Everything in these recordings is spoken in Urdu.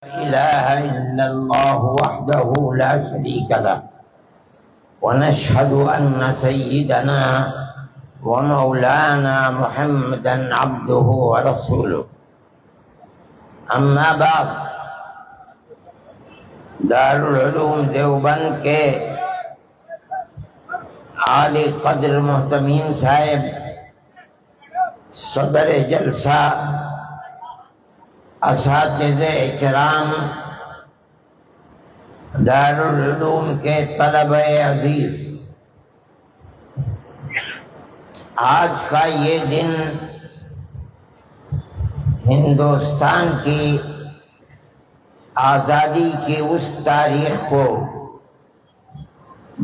إله إلا الله وحده لا شريك له ونشهد أن سيدنا ومولانا محمدا عبده ورسوله أما بعد دارالعلوم دیوبند کے عالی قدر محتمین صاحب، صدر جلسہ، اساتذہ اکرام، دارالعلوم کے طلبہ عزیز، آج کا یہ دن ہندوستان کی آزادی کی اس تاریخ کو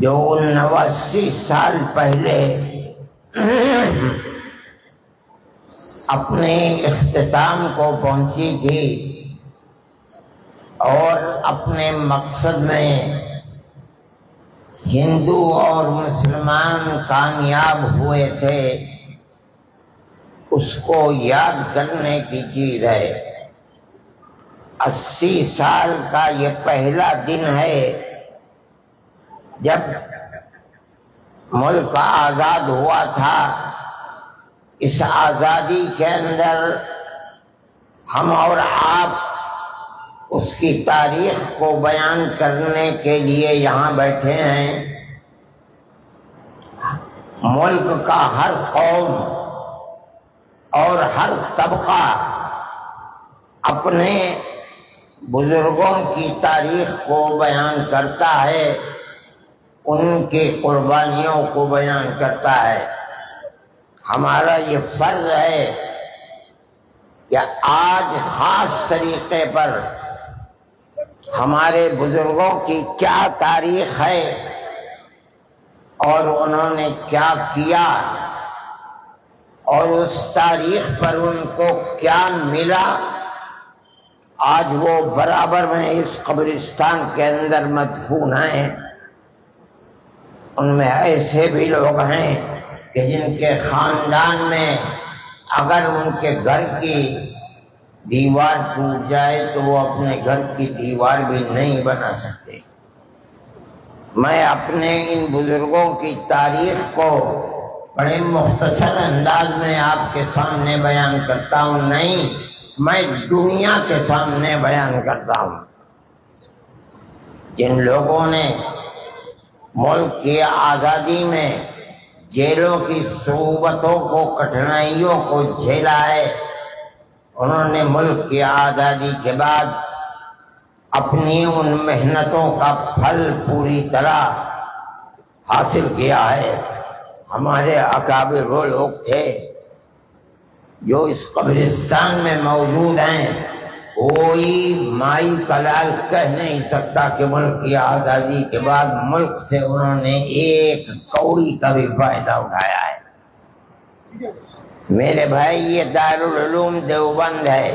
جو 89 سال پہلے اپنے اختتام کو پہنچی تھی اور اپنے مقصد میں ہندو اور مسلمان کامیاب ہوئے تھے، اس کو یاد کرنے کی چیز ہے۔ 80 سال کا یہ پہلا دن ہے جب ملک آزاد ہوا تھا۔ اس آزادی کے اندر ہم اور آپ اس کی تاریخ کو بیان کرنے کے لیے یہاں بیٹھے ہیں۔ ملک کا ہر قوم اور ہر طبقہ اپنے بزرگوں کی تاریخ کو بیان کرتا ہے، ان کی قربانیوں کو بیان کرتا ہے۔ ہمارا یہ فرض ہے کہ آج خاص طریقے پر ہمارے بزرگوں کی کیا تاریخ ہے اور انہوں نے کیا کیا اور اس تاریخ پر ان کو کیا ملا، آج وہ برابر میں اس قبرستان کے اندر مدفون ہیں۔ ان میں ایسے بھی لوگ ہیں کہ جن کے خاندان میں اگر ان کے گھر کی دیوار ٹوٹ جائے تو وہ اپنے گھر کی دیوار بھی نہیں بنا سکتے۔ میں اپنے ان بزرگوں کی تاریخ کو بڑے مختصر انداز میں آپ کے سامنے بیان کرتا ہوں، نہیں، میں دنیا کے سامنے بیان کرتا ہوں۔ جن لوگوں نے ملک کی آزادی میں جیلوں کی صعوبتوں کو، کٹھنائیوں کو جھیلا ہے، انہوں نے ملک کی آزادی کے بعد اپنی ان محنتوں کا پھل پوری طرح حاصل کیا ہے۔ ہمارے اکابر وہ لوگ تھے جو اس قبرستان میں موجود ہیں، کوئی مائی کلال کہہ نہیں سکتا کہ ملک کی آزادی کے بعد ملک سے انہوں نے ایک کوڑی کا بھی فائدہ اٹھایا ہے۔ میرے بھائی، یہ دارالعلوم دیوبند ہے۔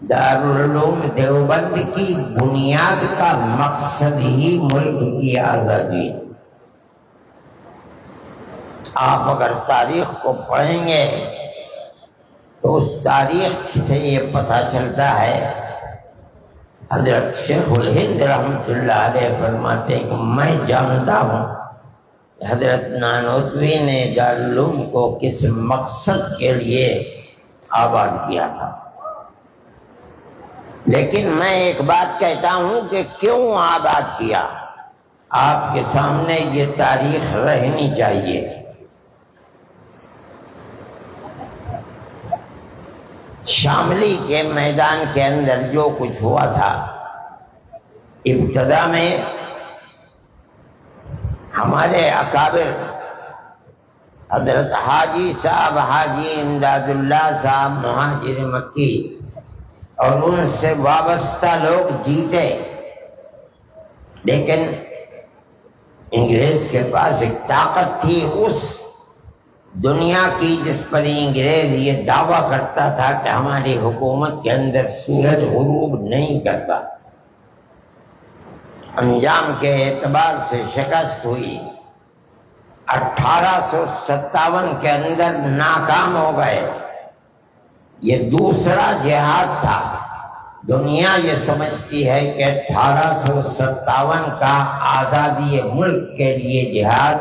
دارالعلوم دیوبند کی بنیاد کا مقصد ہی ملک کی آزادی۔ آپ اگر تاریخ کو پڑھیں گے تو اس تاریخ سے یہ پتہ چلتا ہے۔ حضرت شیخ الہند رحمۃ اللہ علیہ فرماتے ہیں کہ میں جانتا ہوں حضرت نانوتوی نے دارالعلوم کو کس مقصد کے لیے آباد کیا تھا، لیکن میں ایک بات کہتا ہوں کہ کیوں آباد کیا، آپ کے سامنے یہ تاریخ رہنی چاہیے۔ شاملی کے میدان کے اندر جو کچھ ہوا تھا، ابتدا میں ہمارے اکابر حضرت حاجی صاحب، حاجی امداد اللہ صاحب مہاجر مکی اور ان سے وابستہ لوگ جیتے، لیکن انگریز کے پاس ایک طاقت تھی اس دنیا کی جس پر انگریز یہ دعویٰ کرتا تھا کہ ہماری حکومت کے اندر سورج غروب نہیں کرتا۔ انجام کے اعتبار سے شکست ہوئی، 1857 کے اندر ناکام ہو گئے۔ یہ دوسرا جہاد تھا دنیا یہ سمجھتی ہے کہ 1857 کا آزادی ملک کے لیے جہاد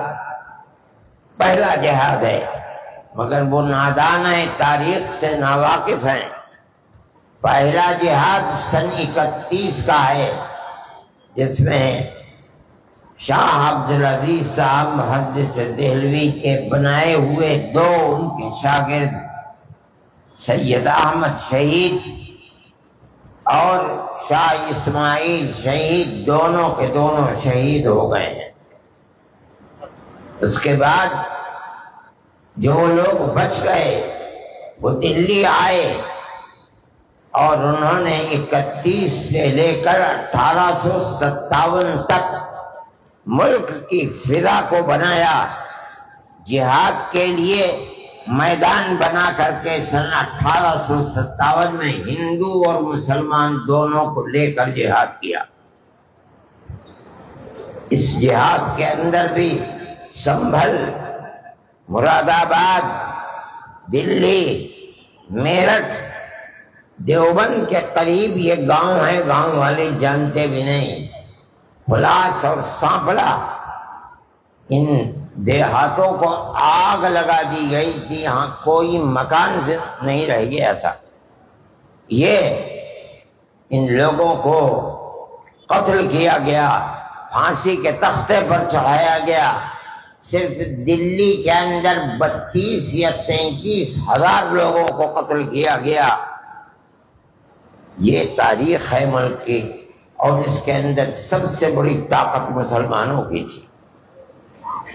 پہلا جہاد ہے، مگر وہ نادان ہیں، تاریخ سے ناواقف ہیں۔ پہلا جہاد سن 31 کا ہے، جس میں شاہ عبدالعزیز صاحب محدث دہلوی کے بنائے ہوئے دو ان کے شاگرد سید احمد شہید اور شاہ اسماعیل شہید، دونوں کے دونوں شہید ہو گئے ہیں۔ اس کے بعد جو لوگ بچ گئے وہ دلی آئے اور انہوں نے 31 سے لے کر 1857 تک ملک کی فضا کو بنایا، جہاد کے لیے میدان بنا کر کے سن 1857 میں ہندو اور مسلمان دونوں کو لے کر جہاد کیا۔ اس جہاد کے اندر بھی سنبھل، مراد آباد، دلی، میرٹھ، دیوبند کے قریب یہ گاؤں ہے، گاؤں والے جانتے بھی نہیں، پلاس اور سانپلا، ان دیہاتوں کو آگ لگا دی گئی تھی، یہاں کوئی مکان نہیں رہ گیا تھا۔ یہ ان لوگوں کو قتل کیا گیا، پھانسی کے تختے پر چڑھایا گیا۔ صرف دلی کے اندر 32 یا 33 ہزار لوگوں کو قتل کیا گیا۔ یہ تاریخ ہے ملک کی، اور اس کے اندر سب سے بڑی طاقت مسلمانوں کی تھی۔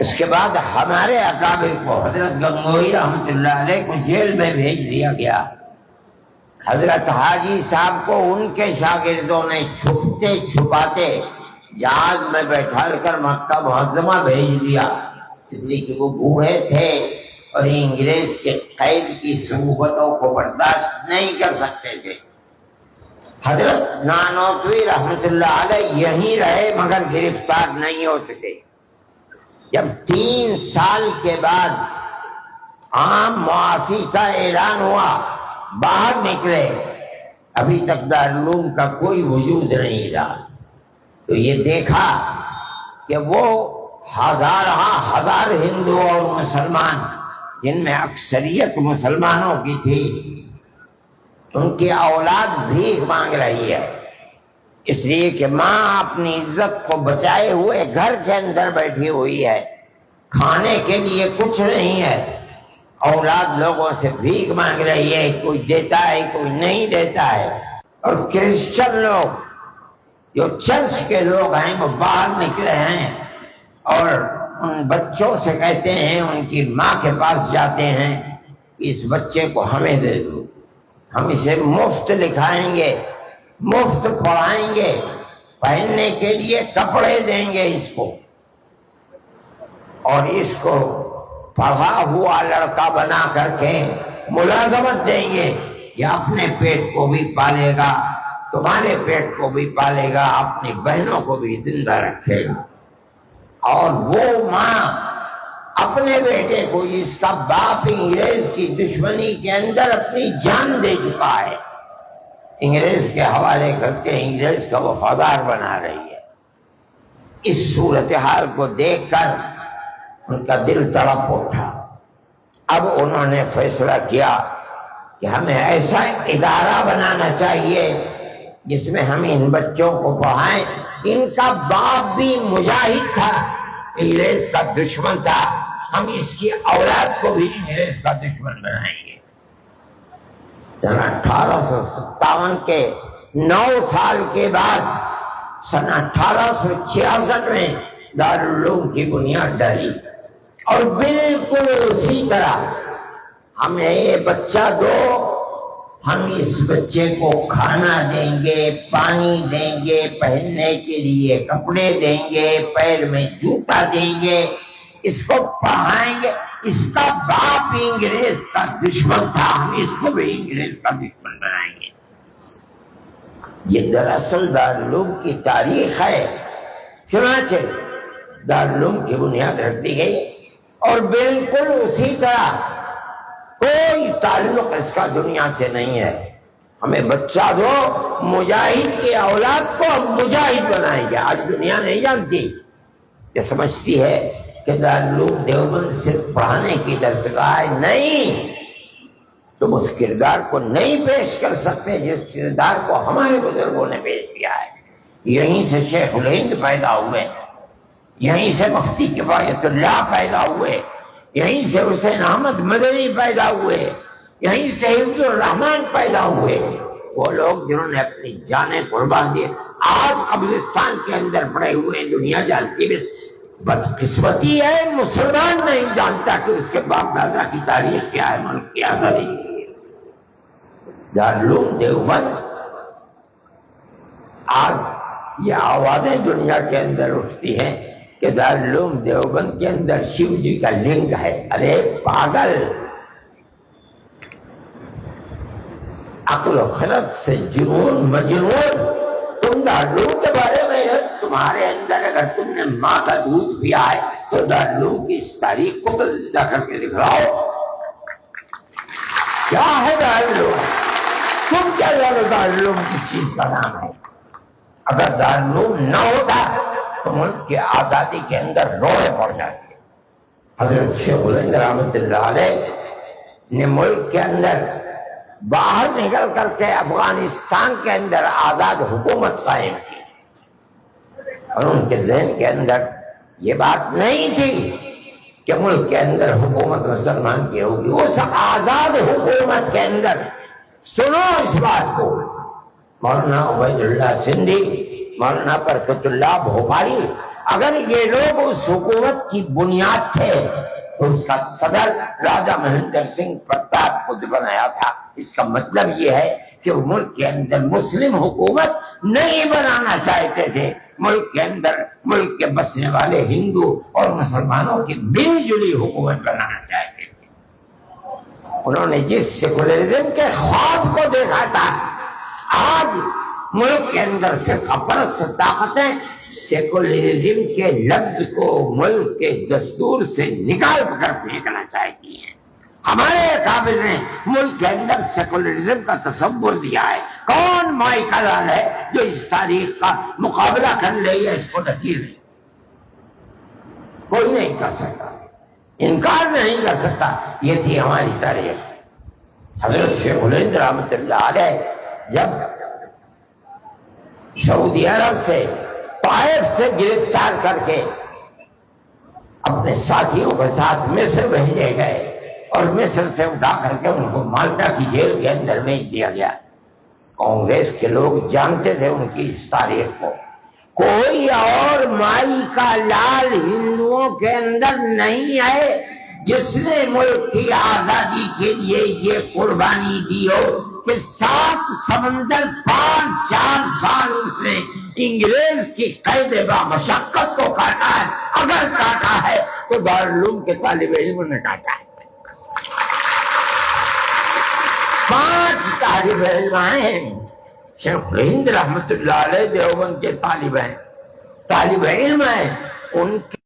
اس کے بعد ہمارے اکابر کو، حضرت گنگوہی رحمۃ اللہ علیہ کو جیل میں بھیج دیا گیا۔ حضرت حاجی صاحب کو ان کے شاگردوں نے چھپتے چھپاتے جہاز میں بیٹھا کر مکہ معظمہ بھیج دیا، اس لیے کہ وہ بوڑھے تھے اور انگریز کے قید کی صعوبتوں کو برداشت نہیں کر سکتے تھے۔ حضرت نانوتوی رحمۃ اللہ علیہ یہیں رہے مگر گرفتار نہیں ہو سکے۔ جب 3 سال کے بعد عام معافی کا اعلان ہوا، باہر نکلے، ابھی تک دارالعلوم کا کوئی وجود نہیں رہا، تو یہ دیکھا کہ وہ ہزار ہندو اور مسلمان، جن میں اکثریت مسلمانوں کی تھی، ان کی اولاد بھیک مانگ رہی ہے، اس لیے کہ ماں اپنی عزت کو بچائے ہوئے گھر کے اندر بیٹھی ہوئی ہے، کھانے کے لیے کچھ نہیں ہے، اولاد لوگوں سے بھیک مانگ رہی ہے، کوئی دیتا ہے کوئی نہیں دیتا ہے۔ اور کرسچن لوگ جو چرچ کے لوگ ہیں وہ باہر نکلے ہیں اور ان بچوں سے کہتے ہیں، ان کی ماں کے پاس جاتے ہیں، اس بچے کو ہمیں دے دو، ہم اسے مفت لکھائیں گے، مفت پڑھائیں گے، پہننے کے لیے کپڑے دیں گے اس کو، اور اس کو پڑھا ہوا لڑکا بنا کر کے ملازمت دیں گے، یہ اپنے پیٹ کو بھی پالے گا، تمہارے پیٹ کو بھی پالے گا، اپنی بہنوں کو بھی زندہ رکھے گا۔ اور وہ ماں اپنے بیٹے کو، جس کا باپ انگریز کی دشمنی کے اندر اپنی جان دے چکا ہے، انگریز کے حوالے کر کے انگریز کا وفادار بنا رہی ہے، اس صورتحال کو دیکھ کر ان کا دل تڑپ اٹھا۔ اب انہوں نے فیصلہ کیا کہ ہمیں ایسا ادارہ بنانا چاہیے جس میں ہم ان بچوں کو پڑھائیں۔ ان کا باپ بھی مجاہد تھا، انگریز کا دشمن تھا، ہم اس کی اولاد کو بھی انگریز کا دشمن بنائیں گے۔ 1857 کے 9 سال کے بعد سن 1866 میں دارالعلوم کی بنیاد ڈالی، اور بالکل اسی طرح ہمیں یہ بچہ دو، ہم اس بچے کو کھانا دیں گے، پانی دیں گے، پہننے کے لیے کپڑے دیں گے، پیر میں جوتا دیں گے، اس کو پڑھائیں گے۔ اس کا باپ انگریز کا دشمن تھا، ہم اس کو بھی انگریز کا دشمن بنائیں گے۔ یہ دراصل دارالعلوم کی تاریخ ہے۔ چنانچہ دارالعلوم کی بنیاد رکھ دی گئی، اور بالکل اسی طرح کوئی تعلق اس کا دنیا سے نہیں ہے۔ ہمیں بچہ دو، مجاہد کی اولاد کو ہم مجاہد بنائیں گے۔ آج دنیا نہیں جانتی، یہ سمجھتی ہے کہ دارالعلوم دیوبند صرف پڑھانے کی درسگاہ ہے۔ نہیں، تم اس کردار کو نہیں پیش کر سکتے جس کردار کو ہمارے بزرگوں نے پیش کیا ہے۔ یہیں سے شیخ الہند پیدا ہوئے، یہیں سے مفتی کفایت اللہ پیدا ہوئے، یہیں سے حسین احمد مدنی پیدا ہوئے، یہیں سے حفظ الرحمان پیدا ہوئے۔ وہ لوگ جنہوں نے اپنی جانیں قربان دی، آج قبرستان کے اندر پڑے ہوئے ہیں، دنیا جانتی ہے۔ بدقسمتی ہے مسلمان نہیں جانتا کہ اس کے باپ دادا کی تاریخ کیا ہے، ملک کی آزادی کی۔ دارالعلوم دیوبند، آج یہ آوازیں دنیا کے اندر اٹھتی ہیں کہ دارالعلوم دیوبند کے اندر شیو جی کا لنگ ہے۔ ارے پاگل، عقل و خرد سے جنون مجنون۔ تم دارالعلوم کے بارے میں، تمہارے اندر اگر تم نے ماں کا دودھ پیا ہے تو دارالعلوم کی اس تاریخ کو تو زندہ کر کے دکھلاؤ۔ کیا ہے دارالعلوم؟ تم کیا جانو دارالعلوم کس چیز کا نام ہے؟ اگر دارالعلوم نہ ہوتا تو ملک کی آزادی کے اندر روڑے پڑ جاتے۔ حضرت شیخ الہند رحمۃ اللہ علیہ نے ملک کے اندر باہر نکل کر کے افغانستان کے اندر آزاد حکومت قائم کی، اور ان کے ذہن کے اندر یہ بات نہیں تھی کہ ملک کے اندر حکومت مسلمان کی ہوگی۔ اس آزاد حکومت کے اندر سنو اس بات کو، مولانا عبید اللہ سندھی، مولانا برکت اللہ بھوپالی، اگر یہ لوگ اس حکومت کی بنیاد تھے تو اس کا صدر راجہ مہندر سنگھ پرتاپ کو بنایا تھا۔ اس کا مطلب یہ ہے کہ وہ ملک کے اندر مسلم حکومت نہیں بنانا چاہتے تھے، ملک کے اندر ملک کے بسنے والے ہندو اور مسلمانوں کی ملی جلی حکومت بنانا چاہتے تھے۔ انہوں نے جس سیکولرزم کے خواب کو دیکھا تھا، آج ملک کے اندر فرقہ پرست طاقتیں سیکولرزم کے لفظ کو ملک کے دستور سے نکال کر پھینکنا چاہتی ہیں۔ ہمارے قابل نے ملک کے اندر سیکولرزم کا تصور دیا ہے۔ کون مائی کا لال ہے جو اس تاریخ کا مقابلہ کر لے یا اس کو ڈھکیل لے؟ کوئی نہیں کر سکتا، انکار نہیں کر سکتا۔ یہ تھی ہماری تاریخ۔ حضرت شیخ الہند رحمۃ اللہ علیہ جب سعودی عرب سے طائف سے گرفتار کر کے اپنے ساتھیوں کے ساتھ مصر بھیجے گئے اور مصر سے اٹھا کر کے ان کو مالٹا کی جیل کے اندر بھیج دیا گیا، کانگریس کے لوگ جانتے تھے ان کی اس تاریخ کو۔ کوئی اور مائی کا لال ہندوؤں کے اندر نہیں ہے جس نے ملک کی آزادی کے لیے یہ قربانی دی ہو کہ 7 سمندر 4 سال اس نے انگریز کی قید با مشقت کو کاٹا ہے۔ اگر کاٹا ہے تو دارالعلوم کے طالب علم نے کاٹا ہے۔ 5 طالب علم ہیں، شیخ الہند رحمۃ اللہ علیہ دیوبند کے طالب علم ہیں، ان کے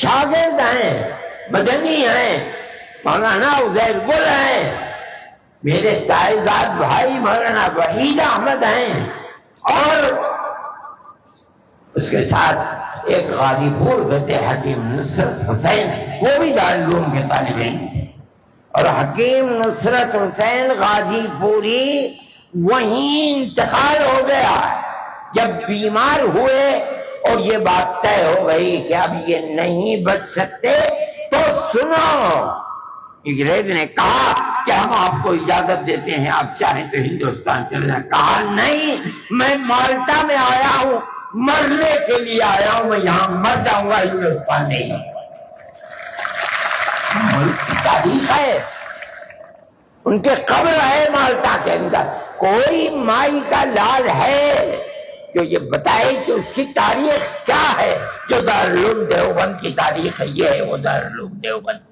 شاگرد ہیں، مدنی ہیں، مولانا عزیر گل ہیں، میرے تائیزاد بھائی مولانا وحید احمد ہیں، اور اس کے ساتھ ایک غازی پور کہتے حکیم نصرت حسین، وہ بھی دارالعلوم کے طالب علم تھے۔ اور حکیم نصرت حسین غازی پوری وہیں انتقال ہو گیا۔ جب بیمار ہوئے اور یہ بات طے ہو گئی کہ اب یہ نہیں بچ سکتے تو سنو، انگریز نے کہا کہ ہم آپ کو اجازت دیتے ہیں، آپ چاہیں تو ہندوستان چلے جائیں۔ کہا نہیں، میں مالٹا میں آیا ہوں، مرنے کے لیے آیا ہوں، میں یہاں مر جاؤں گا، ہندوستان نہیں۔ ملک کی تاریخ ہے، ان کے قبر ہے مالٹا کے اندر۔ کوئی مائی کا لال ہے جو یہ بتائے کہ اس کی تاریخ کیا ہے؟ جو دارالعلوم دیوبند کی تاریخ ہے، یہ ہے وہ دارالعلوم دیوبند۔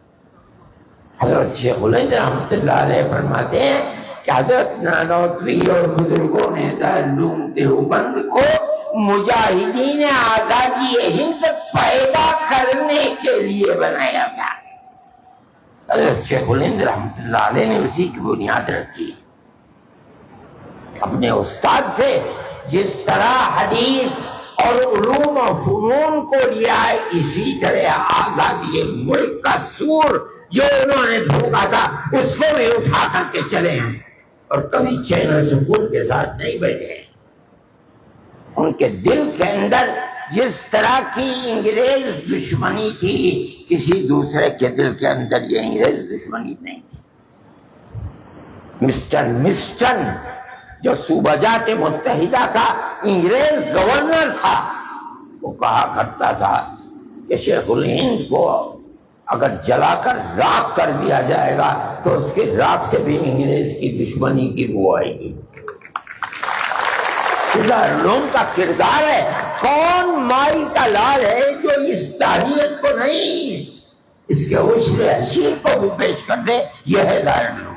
حضرت شیخ الہند رحمۃ اللہ علیہ فرماتے ہیں کہ حضرت نانوتوی اور بزرگوں نے دارالعلوم دیوبند کو مجاہدین آزادی ہند پیدا کرنے کے لیے بنایا تھا۔ حضرت شیخ الہند رحمۃ اللہ علیہ نے اسی کی بنیاد رکھی۔ اپنے استاد سے جس طرح حدیث اور علوم و فنون کو لیا ہے، اسی طرح آزادی ملک کا سور جو انہوں نے بھوگا تھا اس کو بھی اٹھا کر کے چلے ہیں، اور کبھی چین و سکون کے ساتھ نہیں بیٹھے ہیں۔ ان کے دل کے اندر جس طرح کی انگریز دشمنی تھی، کسی دوسرے کے دل کے اندر یہ انگریز دشمنی نہیں تھی۔ مسٹر مسٹن جو صوبہ جات متحدہ کا انگریز گورنر تھا، وہ کہا کرتا تھا کہ شیخ الہند کو اگر جلا کر راکھ کر دیا جائے گا تو اس کی راکھ سے بھی انگریز کی دشمنی کی بو آئے گی۔ دارالعلوم کا کردار ہے، کون مائی کا لال ہے جو اس تاریخ کو نہیں اس کے عشر حشیر کو بھی پیش کر دے، یہ ہے دارالعلوم۔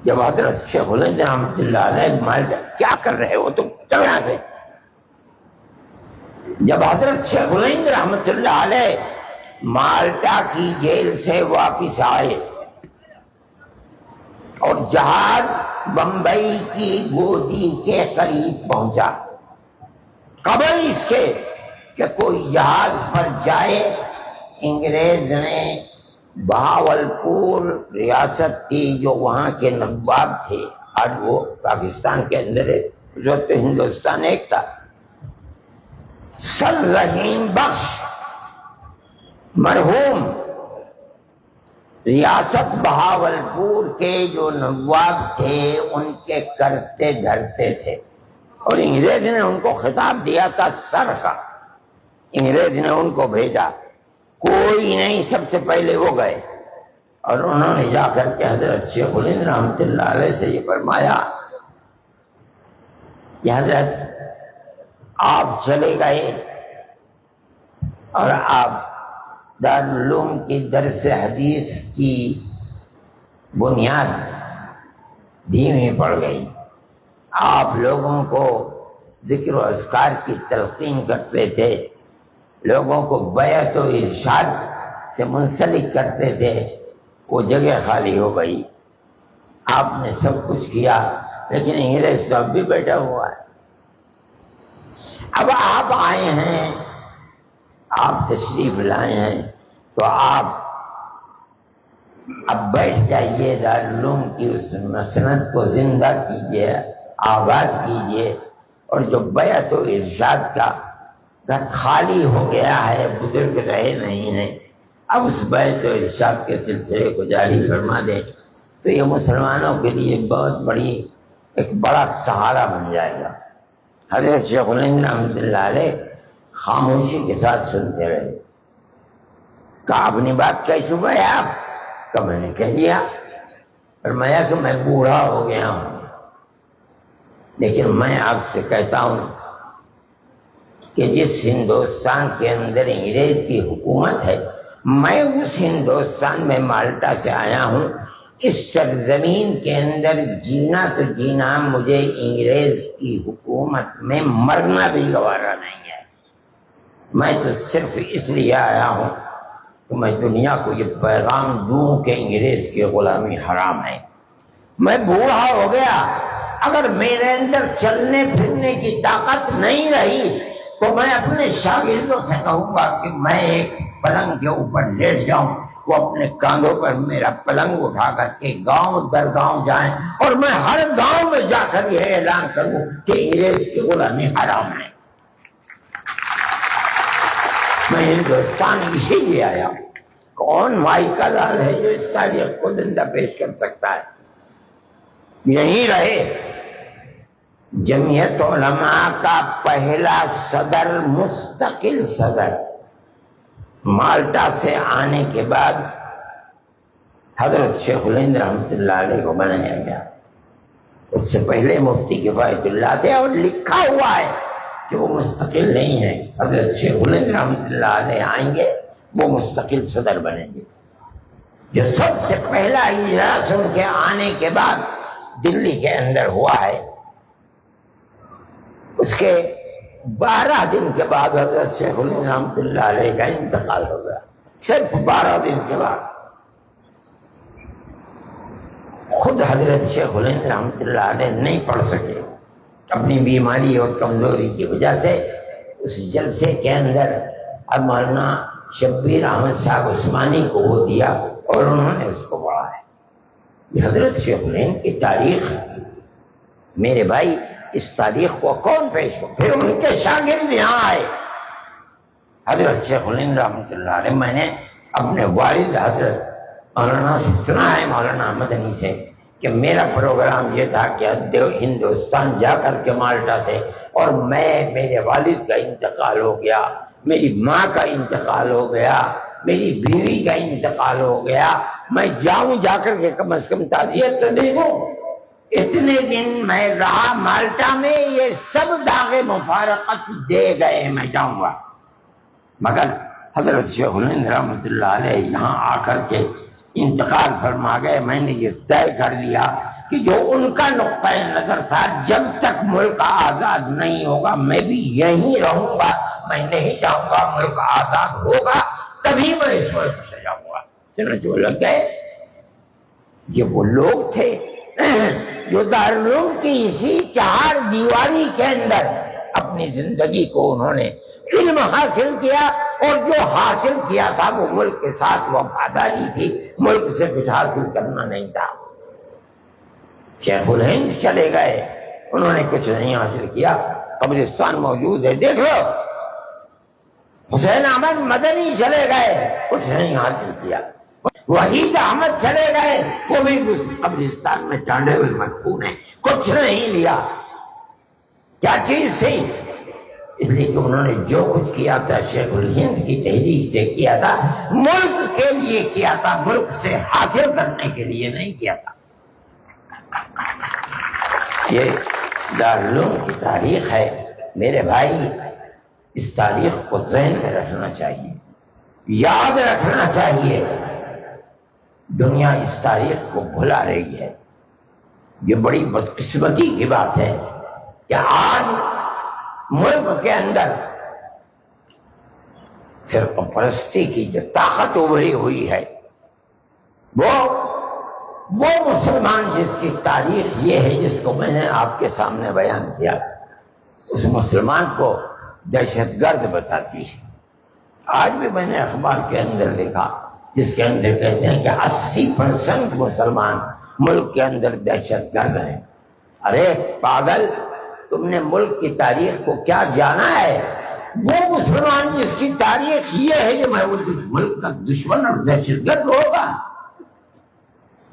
جب حضرت شیخ الہند رحمۃ اللہ علیہ مالٹا کیا کر رہے ہو تم، چلو یہاں سے۔ جب حضرت شیخ الہند رحمۃ اللہ علیہ مالٹا کی جیل سے واپس آئے اور جہاز بمبئی کی گودی کے قریب پہنچا، قبل اس کے کہ کوئی جہاز پر جائے، انگریز نے بہاولپور ریاست کی جو وہاں کے نواب تھے، آج وہ پاکستان کے اندر ہے، جو تو ہندوستان ایک تھا، سر رحیم بخش مرحوم ریاست بہاولپور کے جو نواب تھے ان کے کرتے دھرتے تھے، اور انگریز نے ان کو خطاب دیا تھا سر کا۔ انگریز نے ان کو بھیجا، کوئی نہیں، سب سے پہلے وہ گئے اور انہوں نے جا کر کے حضرت شیخ الہند رحمۃ اللہ علیہ سے یہ فرمایا کہ حضرت آپ چلے گئے اور آپ دارالعلوم کی درس حدیث کی بنیاد دھیمی پڑ گئی، آپ لوگوں کو ذکر و اذکار کی تلقین کرتے تھے، لوگوں کو بیعت و ارشاد سے منسلک کرتے تھے، وہ جگہ خالی ہو گئی، آپ نے سب کچھ کیا، لیکن انگریز تو اب بھی بیٹھا ہوا ہے۔ اب آپ آئے ہیں، آپ تشریف لائے ہیں، تو آپ اب بیٹھ جائیے، دارالعلوم کی اس مسند کو زندہ کیجیے، آباد کیجیے، اور جو بیعت و ارشاد کا گھر خالی ہو گیا ہے، بزرگ رہے نہیں ہیں، اب اس بیعت و ارشاد کے سلسلے کو جاری فرما دیں تو یہ مسلمانوں کے لیے بہت بڑی ایک بڑا سہارا بن جائے گا۔ حضرت شیخ الہند رحمۃ اللہ علیہ خاموشی کے ساتھ سنتے رہے۔ کہا اپنی بات کہہ چکے ہیں آپ؟ کہ میں نے کہہ دیا۔ فرمایا کہ میں بوڑھا ہو گیا ہوں، لیکن میں آپ سے کہتا ہوں کہ جس ہندوستان کے اندر انگریز کی حکومت ہے، میں اس ہندوستان میں مالٹا سے آیا ہوں، اس سرزمین کے اندر جینا تو جینا، مجھے انگریز کی حکومت میں مرنا بھی گوارا نہیں ہے۔ میں تو صرف اس لیے آیا ہوں کہ میں دنیا کو یہ پیغام دوں کہ انگریز کی غلامی حرام ہے۔ میں بوڑھا ہو گیا، اگر میرے اندر چلنے پھرنے کی طاقت نہیں رہی تو میں اپنے شاگردوں سے کہوں گا کہ میں ایک پلنگ کے اوپر لیٹ جاؤں، وہ اپنے کاندھوں پر میرا پلنگ اٹھا کر کے گاؤں در گاؤں جائیں، اور میں ہر گاؤں میں جا کر یہ اعلان کروں کہ انگریز کی غلامی حرام ہے۔ میں ہندوستان اسی لیے آیا ہوں۔ کون مائی کا لال ہے جو اس تاریخ کو زندہ پیش کر سکتا ہے؟ یہیں رہے۔ جمعیت علماء کا پہلا صدر، مستقل صدر، مالٹا سے آنے کے بعد حضرت شیخ الہند رحمۃ اللہ علیہ کو بنایا گیا۔ اس سے پہلے مفتی کفایت اللہ تھے، اور لکھا ہوا ہے کہ وہ مستقل نہیں ہے۔ حضرت شیخ الہند رحمۃ اللہ علیہ آئیں گے، وہ مستقل صدر بنیں گے۔ جو سب سے پہلا اجلاس ان کے آنے کے بعد دلی کے اندر ہوا ہے، اس کے 12 دن کے بعد حضرت شیخ الہند رحمۃ اللہ علیہ کا انتقال ہو گیا، صرف 12 دن کے بعد۔ خود حضرت شیخ الہند رحمۃ اللہ علیہ نہیں پڑھ سکے اپنی بیماری اور کمزوری کی وجہ سے۔ اس جلسے کے اندر اب مولانا شبیر احمد صاحب عثمانی کو وہ دیا اور انہوں نے اس کو پڑھا ہے۔ یہ حضرت شیخ الہند کی تاریخ، میرے بھائی اس تاریخ کو کون پیش ہو؟ پھر ان کے شاگرد یہاں آئے حضرت شیخ الہند رحمۃ اللہ علیہ۔ میں نے اپنے والد حضرت مولانا سے سنا ہے، مولانا مدنی سے، کہ میرا پروگرام یہ تھا کہ ہندوستان جا کر کے مالٹا سے، اور میرے والد کا انتقال ہو گیا، میری ماں کا انتقال ہو گیا، میری بیوی کا انتقال ہو گیا، میں جاؤں جا کر کے کم از کم تعزیت تو دے دوں۔ اتنے دن میں رہا مالٹا میں، یہ سب داغ مفارقت دے گئے، میں جاؤں گا۔ مگر حضرت شیخ الہند رحمۃ اللہ علیہ یہاں آ کر کے انتقال فرما گئے۔ میں نے یہ طے کر لیا کہ جو ان کا نقطۂ نظر تھا، جب تک ملک آزاد نہیں ہوگا میں بھی یہیں رہوں گا، میں نہیں جاؤں گا، ملک آزاد ہوگا تبھی میں اس ملک سے جاؤں گا۔ چنانچہ وہ لگ گئے۔ یہ وہ لوگ تھے جو دارالعلوم کی اسی چہار دیواری کے اندر اپنی زندگی کو انہوں نے علم حاصل کیا، اور جو حاصل کیا تھا وہ ملک کے ساتھ وفاداری تھی، ملک سے کچھ حاصل کرنا نہیں تھا۔ شیخ الہند چلے گئے، انہوں نے کچھ نہیں حاصل کیا، قبرستان موجود ہے، دیکھ لو۔ حسین احمد مدنی چلے گئے، کچھ نہیں حاصل کیا۔ وحید احمد چلے گئے، وہ بھی اس قبرستان میں ٹانڈے ہوئے مدفون ہیں، کچھ نہیں لیا۔ کیا چیز تھی؟ اس لیے کہ انہوں نے جو کچھ کیا تھا شیخ الہند کی تحریک سے کیا تھا، ملک کے لیے کیا تھا، ملک سے حاصل کرنے کے لیے نہیں کیا تھا۔ یہ دارالعلوم کی تاریخ ہے میرے بھائی، اس تاریخ کو ذہن میں رکھنا چاہیے، یاد رکھنا چاہیے۔ دنیا اس تاریخ کو بھلا رہی ہے۔ یہ بڑی بدقسمتی کی بات ہے کہ آج ملک کے اندر فرقہ پرستی کی جو طاقت ابھری ہوئی ہے، وہ مسلمان جس کی تاریخ یہ ہے، جس کو میں نے آپ کے سامنے بیان کیا، اس مسلمان کو دہشت گرد بتاتی ہے۔ آج بھی میں نے اخبار کے اندر دیکھا جس کے اندر کہتے ہیں کہ 80% مسلمان ملک کے اندر دہشت گرد ہیں۔ ارے پاگل، تم نے ملک کی تاریخ کو کیا جانا ہے؟ وہ مسلمان جس کی تاریخ یہ ہے کہ میں وہ ملک کا دشمن اور دہشت گرد ہوگا،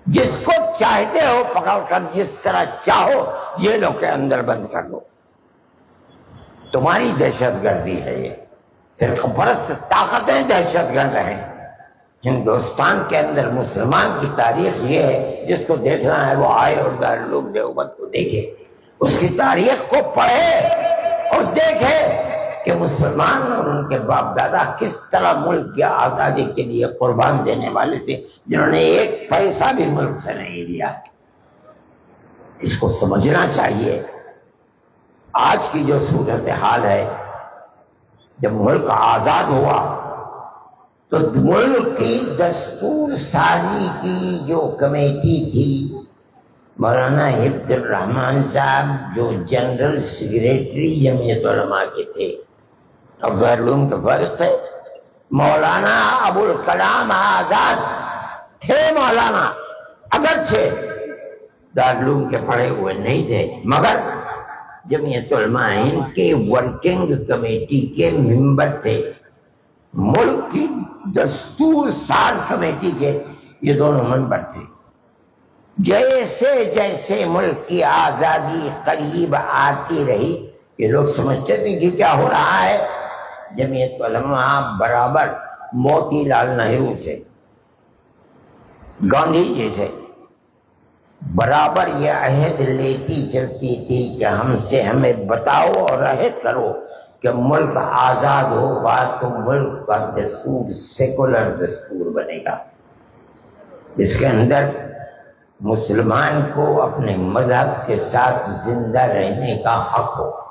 جس کو چاہتے ہو پکڑ کر جس طرح چاہو جیلوں کے اندر بند کر دو، تمہاری دہشت گردی ہے۔ یہ فرقہ پرست طاقتیں دہشت گرد ہیں۔ ہندوستان کے اندر مسلمان کی تاریخ یہ ہے، جس کو دیکھنا ہے وہ آئے اور دارالعلوم دیوبند کو دیکھے، اس کی تاریخ کو پڑھے اور دیکھے کہ مسلمان اور ان کے باپ دادا کس طرح ملک کی آزادی کے لیے قربان دینے والے تھے، جنہوں نے ایک پیسہ بھی ملک سے نہیں لیا۔ اس کو سمجھنا چاہیے۔ آج کی جو صورتحال ہے، جب ملک آزاد ہوا تو ملک کی دستور سازی کی جو کمیٹی تھی، مولانا حفظ الرحمان صاحب جو جنرل سیکریٹری جمعیت علماء کے تھے، اب دارالعلوم کے فارغ تھے، مولانا ابوالکلام آزاد تھے۔ مولانا اگرچہ دارالعلوم کے پڑھے ہوئے نہیں تھے، مگر جمعیت علماء ہند کے ورکنگ کمیٹی کے ممبر تھے، ملک کی دستور ساز کمیٹی کے یہ دونوں ممبر تھے۔ جیسے جیسے ملک کی آزادی قریب آتی رہی، یہ لوگ سمجھتے تھے کہ کیا ہو رہا ہے۔ جمعیت علماء برابر موتی لال نہرو سے، گاندھی جی سے برابر یہ عہد لیتی چلتی تھی کہ ہم سے ہمیں بتاؤ اور عہد کرو کہ ملک آزاد ہوگا تو ملک کا دستور سیکولر دستور بنے گا، اس کے اندر مسلمان کو اپنے مذہب کے ساتھ زندہ رہنے کا حق ہوگا۔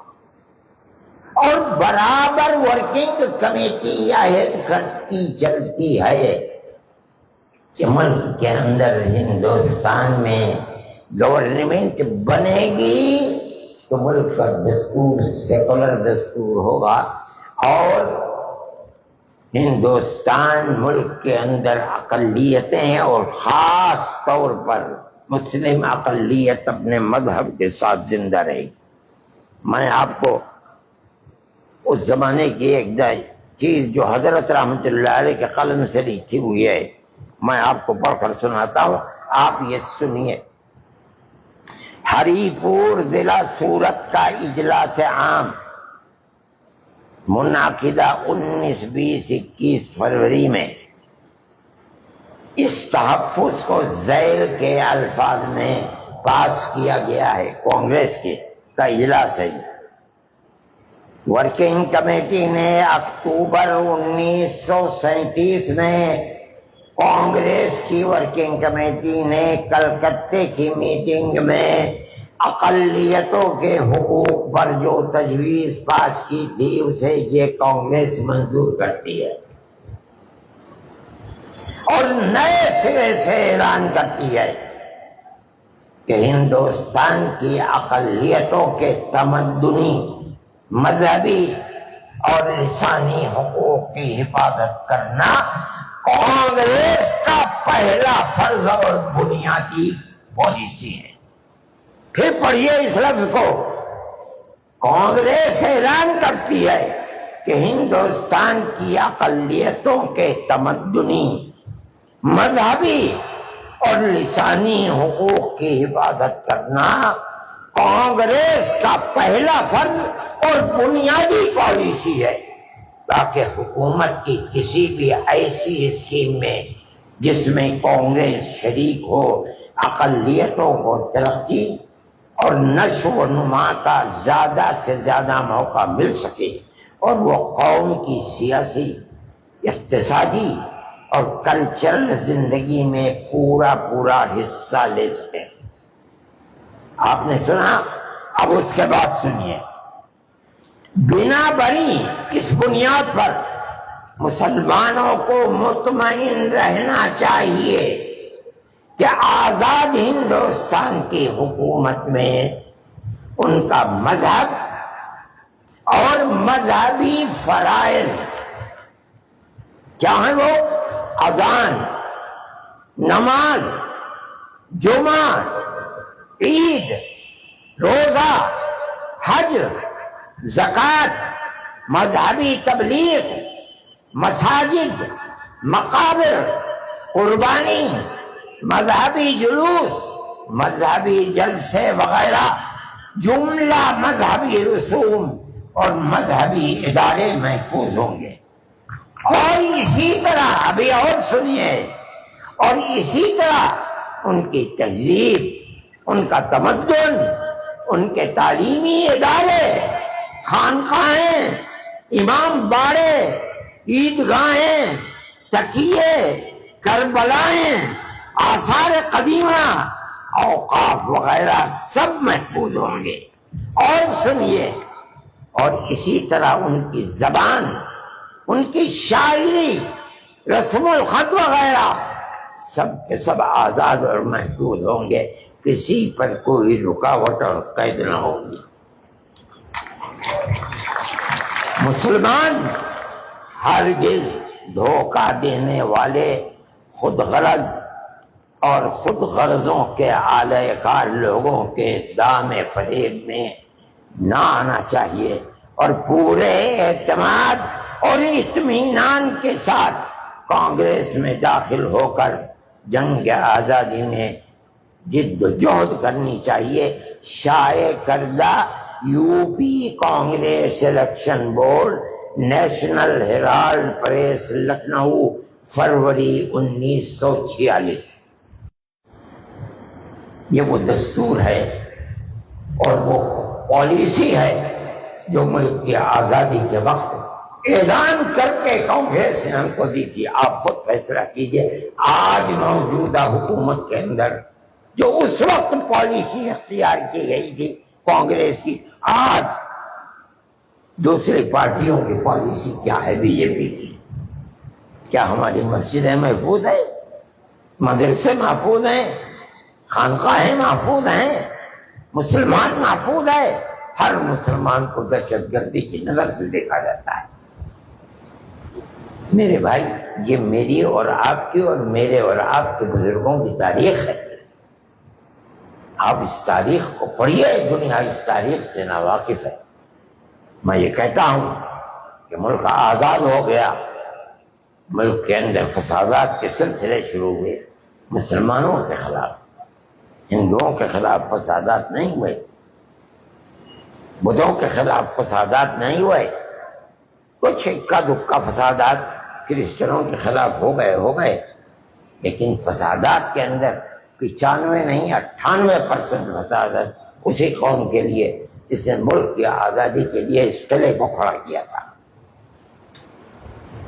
اور برابر ورکنگ کمیٹی عہد کرتی چلتی ہے کہ ملک کے اندر ہندوستان میں گورنمنٹ بنے گی تو ملک کا دستور سیکولر دستور ہوگا، اور ہندوستان ملک کے اندر اقلیتیں اور خاص طور پر مسلم اقلیت اپنے مذہب کے ساتھ زندہ رہے گی۔ میں آپ کو اس زمانے کی ایک چیز جو حضرت رحمت اللہ علیہ کے قلم سے لکھی ہوئی ہے میں آپ کو پڑھ کر سناتا ہوں، آپ یہ سنیے۔ ہری پور ضلع سورت کا اجلاس عام منعقدہ 19، 20، 21 فروری میں اس تحفظ کو ذیل کے الفاظ میں پاس کیا گیا ہے۔ کانگریس کا اجلاس ہے۔ ورکنگ کمیٹی نے اکتوبر 1937 میں کانگریس کی ورکنگ کمیٹی نے کلکتے کی میٹنگ میں اقلیتوں کے حقوق پر جو تجویز پاس کی تھی اسے یہ کانگریس منظور کرتی ہے اور نئے سرے سے اعلان کرتی ہے کہ ہندوستان کی اقلیتوں کے تمدنی، مذہبی اور لسانی حقوق کی حفاظت کرنا کانگریس کا پہلا فرض اور بنیادی پالیسی ہے۔ پھر پڑھیے اس لفظ کو، کانگریس اعلان کرتی ہے کہ ہندوستان کی اقلیتوں کے تمدنی، مذہبی اور لسانی حقوق کی حفاظت کرنا کانگریس کا پہلا فرض اور بنیادی پالیسی ہے، تاکہ حکومت کی کسی بھی ایسی اسکیم میں جس میں کانگریس شریک ہو اقلیتوں کو ترقی اور نشو و نما کا زیادہ سے زیادہ موقع مل سکے اور وہ قوم کی سیاسی، اقتصادی اور کلچرل زندگی میں پورا حصہ لے سکے۔ آپ نے سنا، اب اس کے بعد سنیے۔ بنا بری اس بنیاد پر مسلمانوں کو مطمئن رہنا چاہیے کہ آزاد ہندوستان کی حکومت میں ان کا مذہب اور مذہبی فرائض، چاہے وہ اذان، نماز، جمعہ، عید، روزہ، حج، زکوٰۃ، مذہبی تبلیغ، مساجد، مقابر، قربانی، مذہبی جلوس، مذہبی جلسے وغیرہ جملہ مذہبی رسوم اور مذہبی ادارے محفوظ ہوں گے۔ اور اسی طرح ابھی اور سنیے، اور اسی طرح ان کی تہذیب، ان کا تمدن، ان کے تعلیمی ادارے، خانقاہیں، امام باڑے، عیدگاہیں، تکیے، کربلائیں، آثار قدیمہ، اوقاف وغیرہ سب محفوظ ہوں گے۔ اور سنیے، اور اسی طرح ان کی زبان، ان کی شاعری، رسم الخط وغیرہ سب کے سب آزاد اور محفوظ ہوں گے، کسی پر کوئی رکاوٹ اور قید نہ ہوگی۔ مسلمان ہرگز دھوکہ دینے والے، خود غرض اور خود غرضوں کے اعلی کار لوگوں کے دام فریب میں نہ آنا چاہیے، اور پورے اعتماد اور اطمینان کے ساتھ کانگریس میں داخل ہو کر جنگ آزادی میں جد و جہد کرنی چاہیے۔ شائع کردہ U P Congress election board, National Herald press, Lucknow, فروری 1946۔ یہ وہ دستور ہے اور وہ پالیسی ہے جو ملک کی آزادی کے وقت اعلان کر کے کانگریس نے ہم کو دی تھی۔ آپ خود فیصلہ کیجئے، آج موجودہ حکومت کے اندر جو اس وقت پالیسی اختیار کی گئی تھی کانگریس کی، آج دوسری پارٹیوں کی پالیسی کیا ہے؟ بی جے پی کی۔ کیا ہماری مسجدیں محفوظ ہے؟ مدرسے محفوظ ہیں، خانقاہیں محفوظ ہیں، مسلمان محفوظ ہے، ہر مسلمان کو دہشت گردی کی نظر سے دیکھا جاتا ہے۔ میرے بھائی، یہ میری اور آپ کی اور میرے اور آپ کے بزرگوں کی تاریخ ہے۔ آپ اس تاریخ کو پڑھیے، دنیا اس تاریخ سے ناواقف ہے۔ میں یہ کہتا ہوں کہ ملک آزاد ہو گیا، ملک کے اندر فسادات کے سلسلے شروع ہوئے، مسلمانوں کے خلاف، ہندوؤں کے خلاف فسادات نہیں ہوئے، بدھوں کے خلاف فسادات نہیں ہوئے، کچھ اکا دکا فسادات کرسچنوں کے خلاف ہو گئے، لیکن فسادات کے اندر 95 نہیں 98% فسادات اسی قوم کے لیے جس نے ملک کی آزادی کے لیے اس قلعے کو کھڑا کیا تھا۔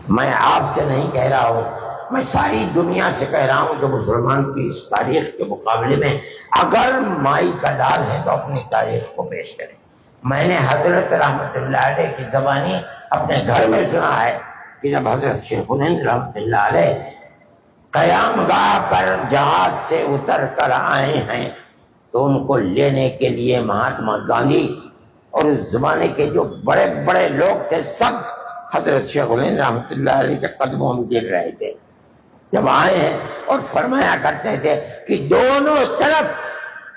میں آپ سے نہیں کہہ رہا ہوں، میں ساری دنیا سے کہہ رہا ہوں جو مسلمان کی اس تاریخ کے مقابلے میں اگر مائی کا ڈال ہے تو اپنی تاریخ کو پیش کریں۔ میں نے حضرت رحمت اللہ علیہ کی زبانی اپنے گھر میں سنا ہے کہ جب حضرت شیخ الہند رحمت اللہ علیہ قیام گاہ پر جہاز سے اتر کر آئے ہیں تو ان کو لینے کے لیے مہاتما گاندھی اور اس زمانے کے جو بڑے بڑے لوگ تھے سب حضرت شیخ الہند رحمت اللہ علیہ کے قدموں میں گر رہے تھے۔ جب آئے ہیں اور فرمایا کرتے تھے کہ دونوں طرف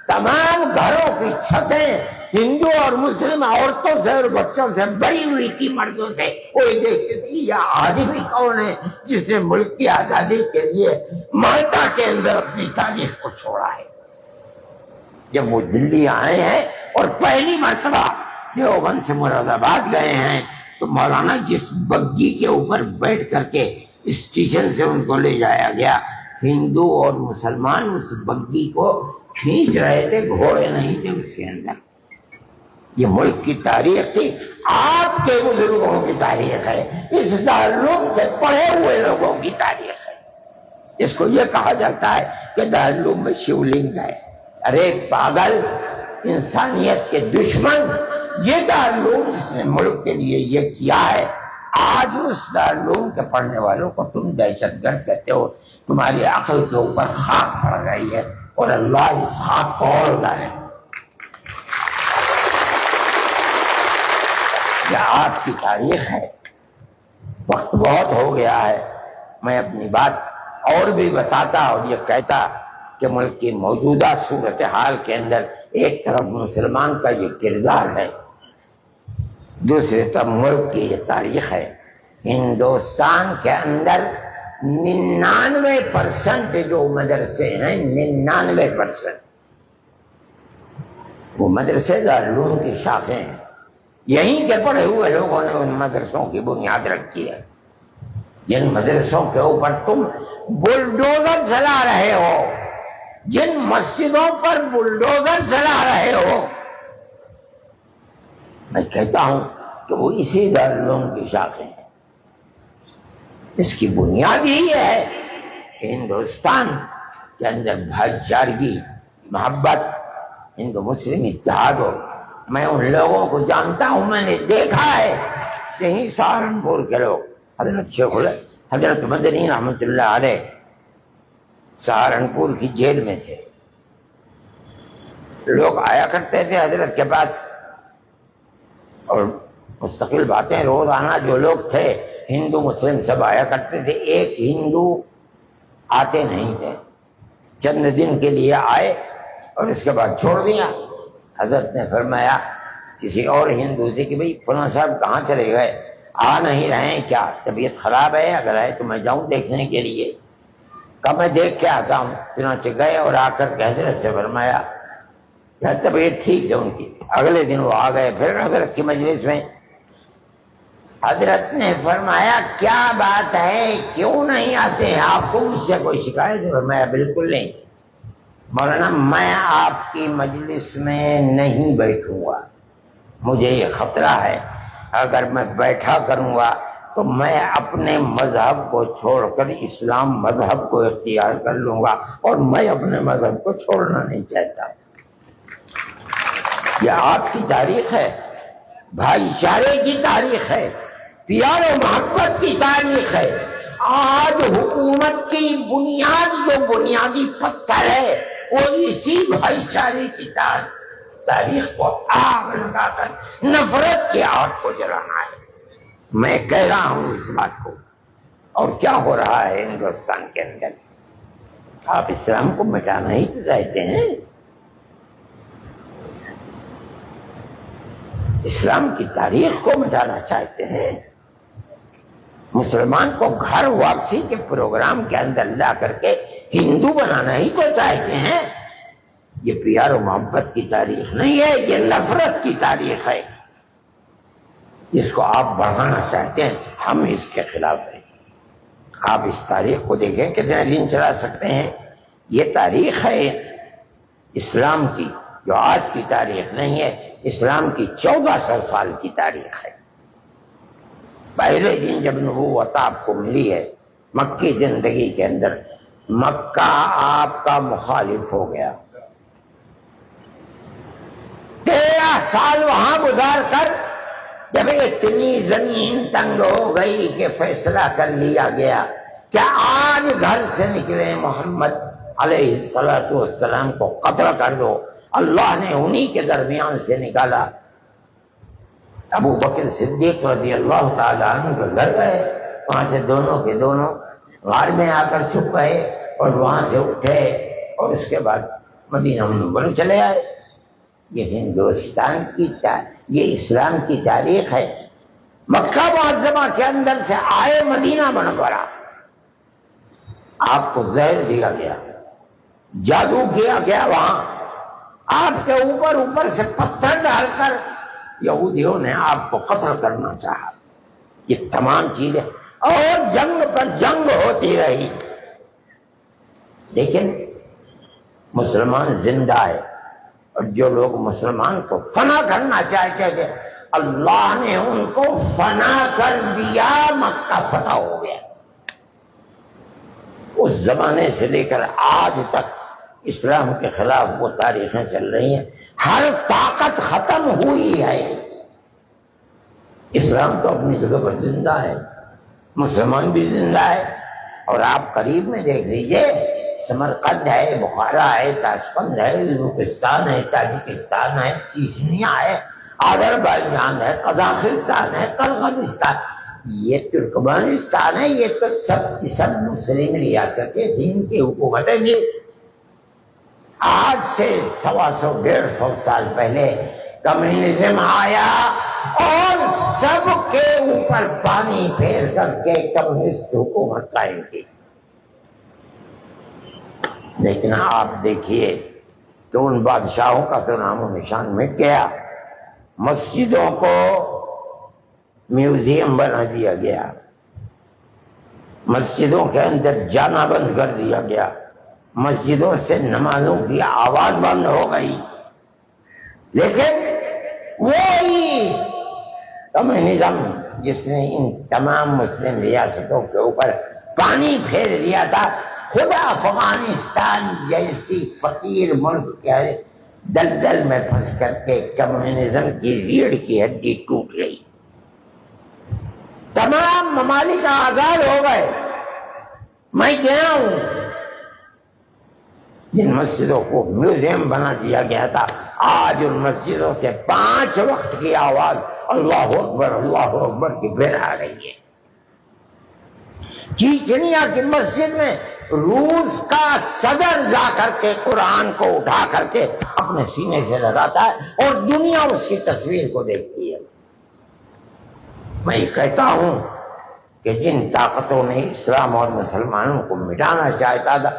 تمام گھروں کی چھتیں ہندو اور مسلم عورتوں سے اور بچوں سے بھری ہوئی تھی، مردوں سے، وہی دیکھتے تھے یہ آدمی کون ہے جس نے ملک کی آزادی کے لیے مالٹا کے اندر اپنی تاریخ کو چھوڑا ہے۔ جب وہ دلی آئے ہیں اور پہلی مرتبہ دیوبند سے مراد آباد گئے ہیں تو مولانا جس بگی کے اوپر بیٹھ کر کے اسٹیشن سے ان کو لے جایا گیا، ہندو اور مسلمان اس بگی کو کھینچ رہے تھے، گھوڑے نہیں تھے اس کے اندر۔ یہ ملک کی تاریخ تھی، آپ کے بزرگوں کی تاریخ ہے، اس دارالعلوم سے پڑھے ہوئے لوگوں کی تاریخ ہے۔ اس کو یہ کہا جاتا ہے کہ دارالعلوم میں شیولنگ ہے۔ ارے پاگل، انسانیت کے دشمن، یہ دارالعلوم جس نے ملک کے لیے یہ کیا ہے، آج اس دارالعلوم کے پڑھنے والوں کو تم دہشت گرد کہتے ہو، تمہاری عقل کے اوپر خاک پڑ گئی ہے اور اللہ اس خاک کو اور ڈالے۔ یہ آپ کی تاریخ ہے۔ وقت بہت ہو گیا ہے، میں اپنی بات اور بھی بتاتا اور یہ کہتا کہ ملک کی موجودہ صورتحال کے اندر ایک طرف مسلمان کا یہ کردار ہے، دوسری طرف ملک کی یہ تاریخ ہے۔ ہندوستان کے اندر 99% جو مدرسے ہیں، 99% وہ مدرسے دارالعلوم کی شاخیں ہیں۔ یہیں کے پڑھے ہوئے لوگوں نے ان مدرسوں کی بنیاد رکھی ہے، جن مدرسوں کے اوپر تم بلڈوزر چلا رہے ہو، جن مسجدوں پر بلڈوزر چلا رہے ہو، میں کہتا ہوں کہ وہ اسی دارالعلوم کی شاخیں ہیں۔ اس کی بنیاد یہی ہے کہ ہندوستان کے اندر بھائی چارگی، محبت، ہندو مسلم اتحاد ہو۔ میں ان لوگوں کو جانتا ہوں، میں نے دیکھا ہے، یہیں سہارنپور کے لوگ، حضرت مدنی رحمت اللہ علیہ سہارنپور کی جیل میں تھے، لوگ آیا کرتے تھے حضرت کے پاس اور مستقل باتیں، روزانہ جو لوگ تھے ہندو مسلم سب آیا کرتے تھے، ایک ہندو آتے نہیں تھے، چند دن کے لیے آئے اور اس کے بعد چھوڑ دیا۔ حضرت نے فرمایا کسی اور ہندو سے کہ بھئی فلاں صاحب کہاں چلے گئے، آ نہیں رہے ہیں کیا، طبیعت خراب ہے، اگر ہے تو میں جاؤں دیکھنے کے لیے؟ کہا میں دیکھ کے آتا ہوں۔ چنانچہ گئے اور آ کر کے حضرت سے فرمایا طبیعت ٹھیک ہے ان کی۔ اگلے دن وہ آ گئے پھر حضرت کی مجلس میں۔ حضرت نے فرمایا کیا بات ہے، کیوں نہیں آتے ہیں، آپ کو مجھ سے کوئی شکایت ہے؟ فرمایا بالکل نہیں مولانا، میں آپ کی مجلس میں نہیں بیٹھوں گا، مجھے یہ خطرہ ہے اگر میں بیٹھا کروں گا تو میں اپنے مذہب کو چھوڑ کر اسلام مذہب کو اختیار کر لوں گا، اور میں اپنے مذہب کو چھوڑنا نہیں چاہتا۔ یہ آپ کی تاریخ ہے، بھائی چارے کی تاریخ ہے، پیار و محبت کی تاریخ ہے۔ آج حکومت کی بنیاد جو بنیادی پتھر ہے وہ اسی بھائی چارے کی تاریخ کو آگ لگا کر نفرت کی آگ کو جلانا ہے. میں کہہ رہا ہوں اس بات کو. اور کیا ہو رہا ہے ہندوستان کے اندر؟ آپ اسلام کو مٹانا ہی تو چاہتے ہیں. اسلام کی تاریخ کو مٹانا چاہتے ہیں. مسلمان کو گھر واپسی کے پروگرام کے اندر لا کر کے ہندو بنانا ہی تو چاہتے ہیں. یہ پیار و محبت کی تاریخ نہیں ہے، یہ نفرت کی تاریخ ہے جس کو آپ بڑھانا چاہتے ہیں. ہم اس کے خلاف ہیں. آپ اس تاریخ کو دیکھیں کتنے دن چلا سکتے ہیں. یہ تاریخ ہے اسلام کی جو آج کی تاریخ نہیں ہے، اسلام کی 1400 سال کی تاریخ ہے. پہلے دن جب نبوت آپ کو ملی ہے مکی زندگی کے اندر، مکہ آپ کا مخالف ہو گیا. 13 سال وہاں گزار کر جب اتنی زمین تنگ ہو گئی کہ فیصلہ کر لیا گیا کہ آج گھر سے نکلے محمد علیہ السلام کو قتل کر دو. اللہ نے انہی کے درمیان سے نکالا. ابو بکر صدیق رضی اللہ تعالیٰ عنہ کے گھر گئے، وہاں سے دونوں کے دونوں غار میں آ کر چھپ گئے اور وہاں سے اٹھے اور اس کے بعد مدینہ منورہ چلے آئے. یہ ہندوستان کی یہ اسلام کی تاریخ ہے. مکہ معظمہ کے اندر سے آئے مدینہ منورہ، آپ کو زہر دیا گیا، جادو کیا گیا. وہاں آپ کے اوپر سے پتھر ڈال کر یہودیوں نے آپ کو قتل کرنا چاہا. یہ تمام چیزیں اور جنگ پر جنگ ہوتی رہی، لیکن مسلمان زندہ ہے. اور جو لوگ مسلمان کو فنا کرنا چاہتے تھے اللہ نے ان کو فنا کر دیا. مکہ فتح ہو گیا. اس زمانے سے لے کر آج تک اسلام کے خلاف وہ تاریخیں چل رہی ہیں. ہر طاقت ختم ہوئی ہے. اسلام تو اپنی جگہ پر زندہ ہے، مسلمان بھی زندہ ہے. اور آپ قریب میں دیکھ لیجئے، سمرقند ہے، بخارا ہے، تاشقند ہے، بلوچستان ہے، تاجکستان ہے، چیچنیا ہے، آذربائیجان ہے، قزاقستان ہے، قرغیزستان، یہ ترکمانستان ہے. یہ تو سب مسلم ریاستیں تھیں، ان کی حکومتیں تھیں. آج سے 125 سال پہلے کمیونزم آیا اور سب کے اوپر پانی پھیر کر کے کمیونسٹ حکومت قائم کی. لیکن آپ دیکھیے کہ ان بادشاہوں کا تو نام و نشان مٹ گیا. مسجدوں کو میوزیم بنا دیا گیا، مسجدوں کے اندر جانا بند کر دیا گیا، مسجدوں سے نمازوں کی آواز بند ہو گئی. لیکن وہی کمیونزم جس نے ان تمام مسلم ریاستوں کے اوپر پانی پھیر دیا تھا، خود افغانستان جیسی فقیر ملک کے دلدل میں پھنس کر کے کمیونزم کی ریڑھ کی ہڈی ٹوٹ گئی. تمام ممالک آزاد ہو گئے. میں گیا ہوں، جن مسجدوں کو میوزیم بنا دیا گیا تھا آج ان مسجدوں سے 5 وقت کی آواز اللہ اکبر کی پھر آ رہی ہے. چیچنیا کی مسجد میں روس کا صدر جا کر کے قرآن کو اٹھا کر کے اپنے سینے سے لگاتا ہے اور دنیا اس کی تصویر کو دیکھتی ہے. میں کہتا ہوں کہ جن طاقتوں نے اسلام اور مسلمانوں کو مٹانا چاہتا تھا،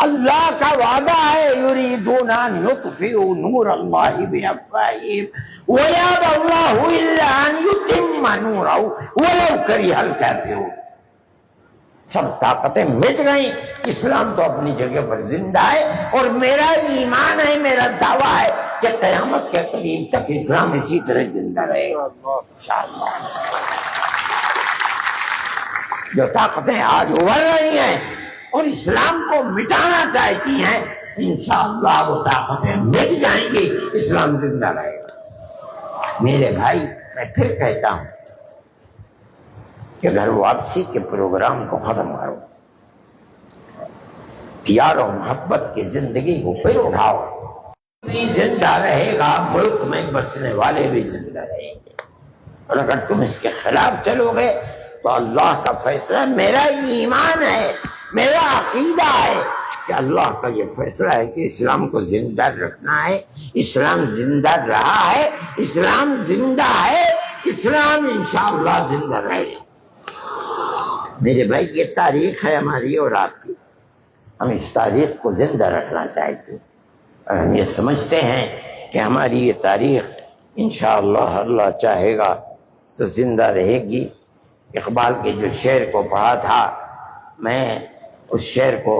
اللہ کا وعدہ ہے یریدون ان یطفئوا نور اللہ بافواہہم ویابی اللہ الا ان یتم نورہ ولو کرہ الکافرون. سب طاقتیں مٹ گئیں. اسلام تو اپنی جگہ پر زندہ ہے اور میرا ایمان ہے، میرا دعویٰ ہے کہ قیامت کے قریب تک اسلام اسی طرح زندہ رہے گا انشاءاللہ. جو طاقتیں آج ابھر رہی ہیں اور اسلام کو مٹانا چاہتی ہیں، انشاءاللہ وہ طاقتیں مٹ جائیں گی، اسلام زندہ رہے گا. میرے بھائی، میں پھر کہتا ہوں کہ گھر واپسی کے پروگرام کو ختم کرو، پیار و محبت کی زندگی کو پھر اٹھاؤ، بھی زندہ رہے گا، ملک میں بسنے والے بھی زندہ رہیں گے۔ اور اگر تم اس کے خلاف چلو گے تو اللہ کا فیصلہ، میرا ایمان ہے، میرا عقیدہ ہے کہ اللہ کا یہ فیصلہ ہے کہ اسلام کو زندہ رکھنا ہے۔ اسلام زندہ رہا ہے، اسلام زندہ ہے، اسلام انشاءاللہ زندہ رہے گا۔ میرے بھائی، یہ تاریخ ہے ہماری اور آپ کی، ہم اس تاریخ کو زندہ رکھنا چاہتے ہیں، اور ہم یہ سمجھتے ہیں کہ ہماری یہ تاریخ انشاءاللہ اللہ چاہے گا تو زندہ رہے گی۔ اقبال کے جو شعر کو پڑھا تھا میں، اس شعر کو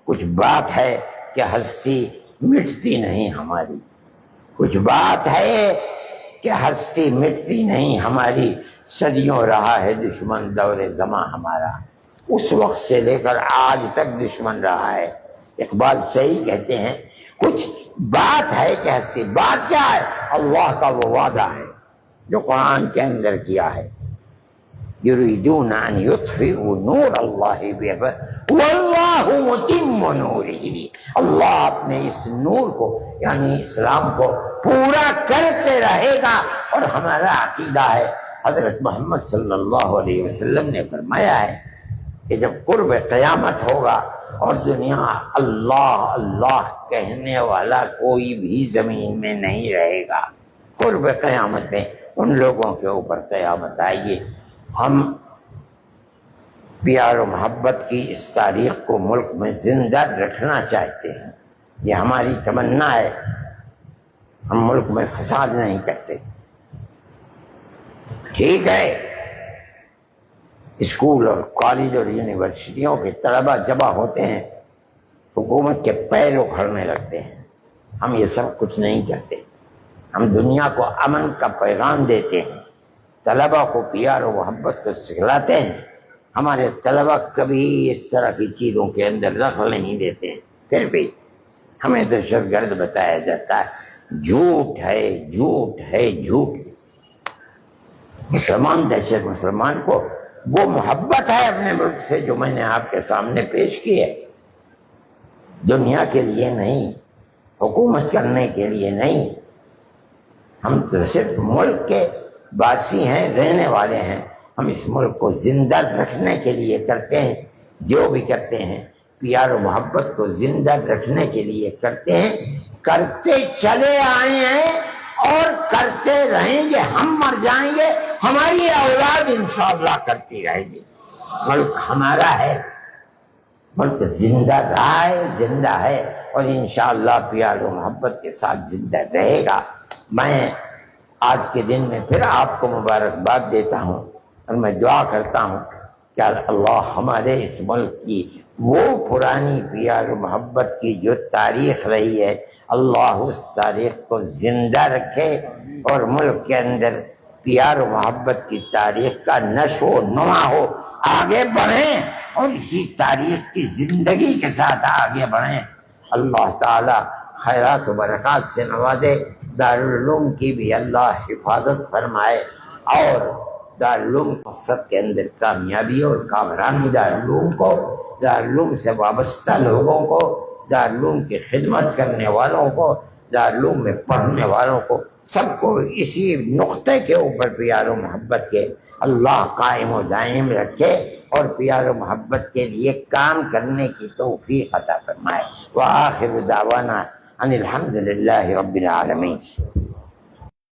کچھ بات ہے کہ ہستی مٹتی نہیں ہماری، کچھ بات ہے کہ ہستی مٹتی نہیں ہماری، صدیوں رہا ہے دشمن دور زماں ہمارا، اس وقت سے لے کر آج تک دشمن رہا ہے۔ اقبال صحیح کہتے ہیں، کچھ بات ہے کہ ہستی، بات کیا ہے؟ اللہ کا وہ وعدہ ہے جو قرآن کے اندر کیا ہے، یریدون ان یطفئوا نور اللہ واللہ متم نورہ، اللہ اپنے اس نور کو یعنی اسلام کو پورا کرتے رہے گا۔ اور ہمارا عقیدہ ہے، حضرت محمد صلی اللہ علیہ وسلم نے فرمایا ہے کہ جب قرب قیامت ہوگا اور دنیا اللہ اللہ کہنے والا کوئی بھی زمین میں نہیں رہے گا، قرب قیامت میں ان لوگوں کے اوپر قیامت آئے گی۔ ہم پیار و محبت کی اس تاریخ کو ملک میں زندہ رکھنا چاہتے ہیں، یہ ہماری تمنا ہے۔ ہم ملک میں فساد نہیں کرتے۔ ٹھیک ہے، اسکول اور کالج اور یونیورسٹیوں کے طلبہ جمع ہوتے ہیں، حکومت کے پیر اکھڑنے لگتے ہیں، ہم یہ سب کچھ نہیں کرتے۔ ہم دنیا کو امن کا پیغام دیتے ہیں، طلبہ کو پیار و محبت کو سکھلاتے ہیں۔ ہمارے طلبہ کبھی اس طرح کی چیزوں کے اندر دخل نہیں دیتے ہیں، پھر بھی ہمیں دہشت گرد بتایا جاتا ہے۔ جھوٹ ہے، جھوٹ ہے، جھوٹ۔ مسلمان دہشت، مسلمان کو وہ محبت ہے اپنے ملک سے جو میں نے آپ کے سامنے پیش کی ہے، دنیا کے لیے نہیں، حکومت کرنے کے لیے نہیں۔ ہم تو صرف ملک کے باسی ہیں، رہنے والے ہیں۔ ہم اس ملک کو زندہ رکھنے کے لیے کرتے ہیں، جو بھی کرتے ہیں پیار و محبت کو زندہ رکھنے کے لیے کرتے ہیں، کرتے چلے آئے ہیں اور کرتے رہیں گے۔ ہم مر جائیں گے، ہماری اولاد انشاءاللہ کرتی رہے گی۔ ملک ہمارا ہے، ملک زندہ رہا ہے، زندہ ہے، اور انشاءاللہ پیار و محبت کے ساتھ زندہ رہے گا۔ میں آج کے دن میں پھر آپ کو مبارکباد دیتا ہوں، اور میں دعا کرتا ہوں کہ اللہ ہمارے اس ملک کی وہ پرانی پیار و محبت کی جو تاریخ رہی ہے، اللہ اس تاریخ کو زندہ رکھے، اور ملک کے اندر پیار و محبت کی تاریخ کا نشو و نما ہو، آگے بڑھیں اور اسی تاریخ کی زندگی کے ساتھ آگے بڑھیں۔ اللہ تعالی خیرات و برکات سے نوازے، دارالعلوم کی بھی اللہ حفاظت فرمائے، اور دارالعلوم مقصد کے اندر کامیابی اور کامرانی دارالعلوم کو، دارالعلوم سے وابستہ لوگوں کو، دارالعلوم کی خدمت کرنے والوں کو، دارالعلوم میں پڑھنے والوں کو، سب کو اسی نقطے کے اوپر پیار و محبت کے اللہ قائم و دائم رکھے، اور پیار و محبت کے لیے کام کرنے کی توفیق عطا فرمائے۔ وآخر دعوانا ان الحمد للہ رب العالمین۔